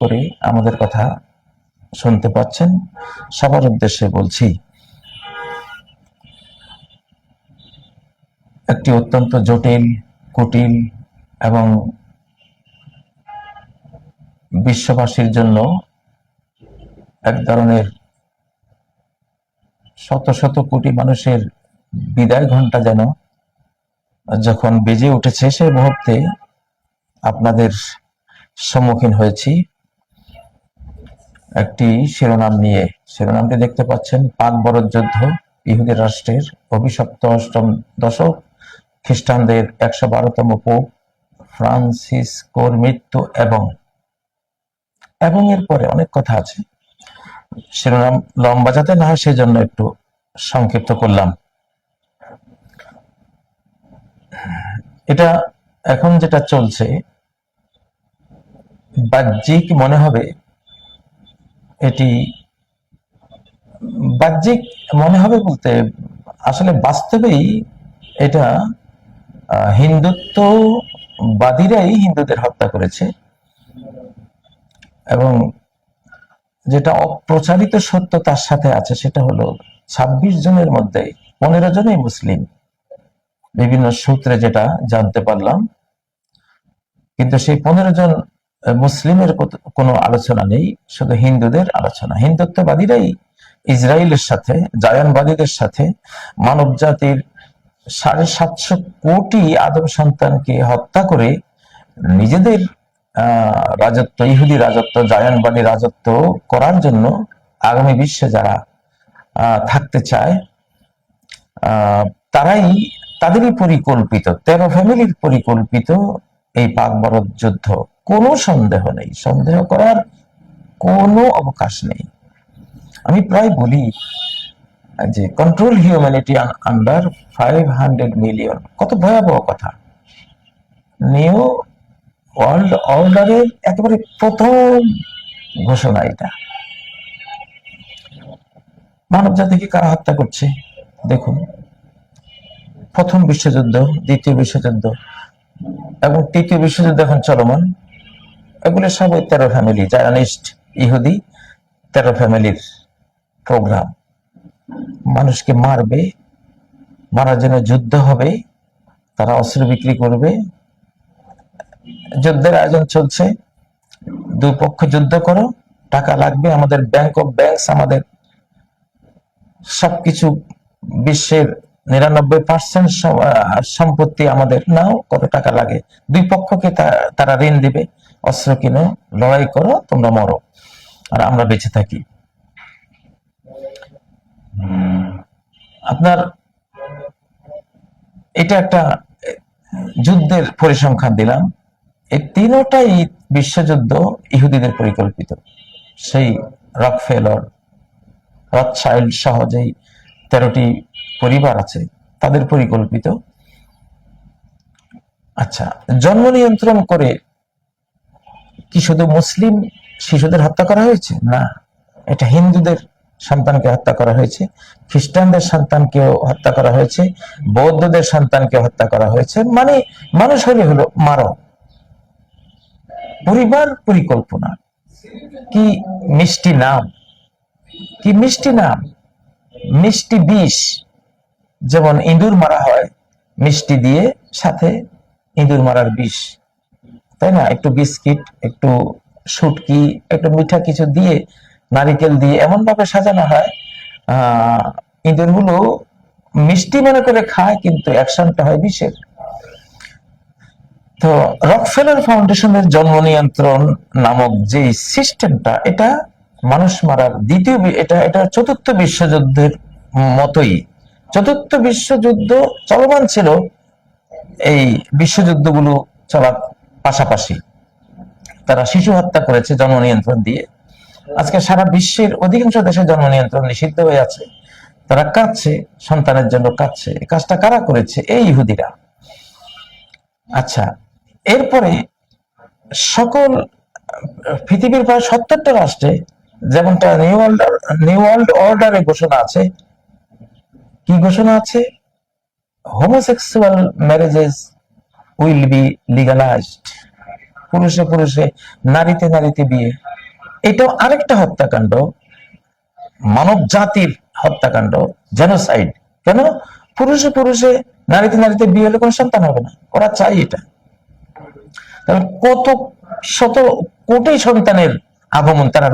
করে আমাদের কথা শুনতে পাচ্ছেন, সবার উদ্দেশ্যে বলছি, একটি অত্যন্ত জটিল, কুটিল এবং বিশ্ববাসীর জন্য এক ধরনের শত শত কোটি মানুষের বিদায় ঘন্টা যেন যখন বেজে উঠেছে, সেই মুহূর্তে আপনাদের সম্মুখীন হয়েছি একটি শিরোনাম নিয়ে। শিরোনামটি দেখতে পাচ্ছেন, পাক বরদ যুদ্ধ, ইহুদি রাষ্ট্রের অভিশপ্ত অষ্টম দশক, খ্রিস্টানদের 112তম পোপ ফ্রান্সিসকোর মৃত্যু এবং এর পরে অনেক কথা আছে। শিরোনাম লম্বা যাতে না হয় সেজন্য একটু সংক্ষিপ্ত করলাম। এটা এখন যেটা চলছে, বাহ্যিক মনে হবে, এটি বাহ্যিক মনে হবে বলতে আসলে বাস্তবেই এটা হিন্দুত্ববাদীরাই হিন্দুদের হত্যা করেছে, এবং যেটা অপ্রচারিত সত্য তার সাথে আছে সেটা হলো 26 জনের মধ্যে 15 জনই মুসলিম, বিভিন্ন সূত্রে যেটা জানতে পারলাম। কিন্তু সেই 15 জন মুসলিমের কোনো আলোচনা নেই, শুধু হিন্দুদের আলোচনা। হিন্দুত্ববাদীরাই ইসরায়েলের সাথে, জায়নবাদীদের সাথে মানব জাতির 750 কোটি আদম সন্তানকে হত্যা করে নিজেদের রাজত্ব, ইহুদি রাজত্ব, জায়নবাদী রাজত্ব করার জন্য আগামী বিশ্বে যারা থাকতে চায়, তাদেরই পরিকল্পিত, 13 ফ্যামিলির পরিকল্পিত এই পাক বরদ যুদ্ধ। কোনো সন্দেহ নেই, সন্দেহ করার কোনো অবকাশ নেই। আমি প্রায় বলি যে কন্ট্রোল হিউম্যানিটি আন্ডার 500 মিলিয়ন, কত ভয়াবহ কথা। নিউ ওয়ার্ল্ড অর্ডারের একেবারে প্রথম ঘোষণা এটা। মানব জাতিকে কারা হত্যা করছে দেখুন, প্রথম বিশ্বযুদ্ধ, দ্বিতীয় বিশ্বযুদ্ধ এবং তৃতীয় বিশ্বযুদ্ধ এখন চলমান, এগুলো সব ওই 13 ফ্যামিলি, জায়নিস্ট ইহুদি 13 ফ্যামিলির প্রোগ্রাম। মানুষকে মারবে, মারার জন্য যুদ্ধ হবে, তারা অস্ত্র বিক্রি করবে, যুদ্ধের আয়োজন চলছে। দুই পক্ষ যুদ্ধ করো, টাকা লাগবে, আমাদের ব্যাংক অফ ব্যাংকস, আমাদের সবকিছু, বিশ্বের 99% সম্পত্তি আমাদের, নাও, কত টাকা লাগে। দুই পক্ষকে তারা ঋণ দিবে, অস্ত্র কিনো, লড়াই করো, তোমরা মরো আর আমরা বেঁচে থাকি। আপনার এটা একটা যুদ্ধের পরিসংখ্যান দিলাম। এই তিনটাই বিশ্বযুদ্ধ ইহুদিদের পরিকল্পিত। সেই রকফেলার, রথচাইল্ড সহ যেই 13টি পরিবার আছে তাদের পরিকল্পিত। আচ্ছা, জন্ম নিয়ন্ত্রণ করে কি শুধু মুসলিম শিশুদের হত্যা করা হয়েছে? না, এটা হিন্দুদের সন্তানকে হত্যা করা হয়েছে, খ্রিস্টানদের সন্তানকেও হত্যা করা হয়েছে, বৌদ্ধদের সন্তানকে হত্যা করা হয়েছে। মানে মানুষ হলে হলো মারো। পরিবার পরিকল্পনা, কি মিষ্টি নাম, কি মিষ্টি নাম, মিষ্টি বিষ। যেমন ইঁদুর মারা হয় মিষ্টি দিয়ে, সাথে ইঁদুর মারার বিষ, তাই না? একটু বিস্কিট, একটু শুটকি, একটু মিঠা কিছু দিয়ে, নারিকেল দিয়ে এমন ভাবে সাজানো হয় ইঁদুরগুলো মিষ্টি মনে করে খায়, কিন্তু অ্যাকশনটা হয় বিষের। তো রকফেলার ফাউন্ডেশনের জন্ম নিয়ন্ত্রণ নামক যে সিস্টেমটা, এটা মানুষ মারার দ্বিতীয়, এটা চতুর্থ বিশ্বযুদ্ধের মতোই। চতুর্থ বিশ্বযুদ্ধ চলমান ছিল, এই বিশ্বযুদ্ধগুলো চলার পাশাপাশি তারা শিশু হত্যা করেছে জন্ম নিয়ন্ত্রণ দিয়ে। আজকে সারা বিশ্বের অধিকাংশ দেশে জন্ম নিয়ন্ত্রণ নিষিদ্ধ হয়ে আছে। তারা কাঁদছে, সন্তানের জন্য কাঁদছে। এই কাজটা কারা করেছে? এই ইহুদিরা। আচ্ছা, এরপরে সকল পৃথিবীর প্রায় 70টা রাষ্ট্রে, যেমনটা নিউ ওয়ার্ল্ড অর্ডারে ঘোষণা আছে, কি ঘোষণা আছে? Homosexual marriages will be legalised. পুরুষে পুরুষে, নারীতে নারীতে বিয়ে। এটাও আরেকটা হত্যাকাণ্ড, মানব জাতির হত্যাকাণ্ড, জেনোসাইড। কেন? পুরুষে পুরুষে, নারীতে নারীতে বিয়ে হলে কোনো সন্তান হবে না, ওরা চাই এটা। তাহলে কত শত কোটি সন্তানের আগমন তারা